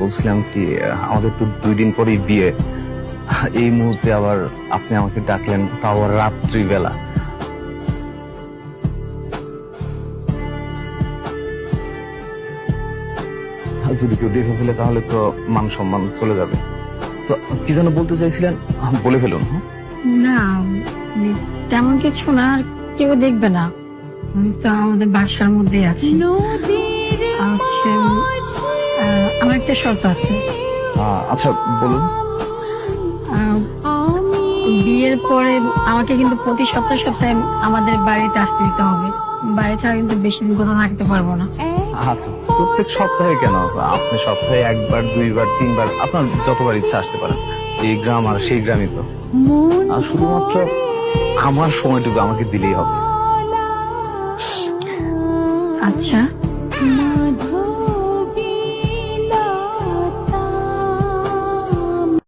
বলছিলাম কি, আমাদের তো 2 দিন পরেই বিয়ে। এই মুহূর্তে আবার আপনি আমাকে ডাকলেন, তাও আবার রাত্রিবেলা। আর যদি কেউ দেখে ফেলে তাহলে তো মান সম্মান চলে যাবে। তো কি যেন বলতে চাইছিলেন, বলে ফেলুন। না, মানে তেমন কিছু না, আর কেউ দেখবে না। আমি তো আমাদের বাসার মধ্যে আছি। আচ্ছা, আমার একটা শর্ত আছে। আচ্ছা বলুন। আহ, বিয়ের পরে আমাকে কিন্তু প্রতি সপ্তাহে সপ্তাহে আমাদের বাড়িতে আসতে দিতে হবে। বাড়ি ছাড়া কিন্তু বেশি দিন কোথাও থাকতে পারবো না। আচ্ছা, প্রত্যেক সপ্তাহে কেন? আপনি সপ্তাহে 1বার 2বার 3বার আপনার যতবার ইচ্ছা আসতে পারেন। এই গ্রাম আর সেই গ্রামই তো। আর শুধুমাত্র আমার সময়টুকু আমাকে দিলেই হবে। আচ্ছা,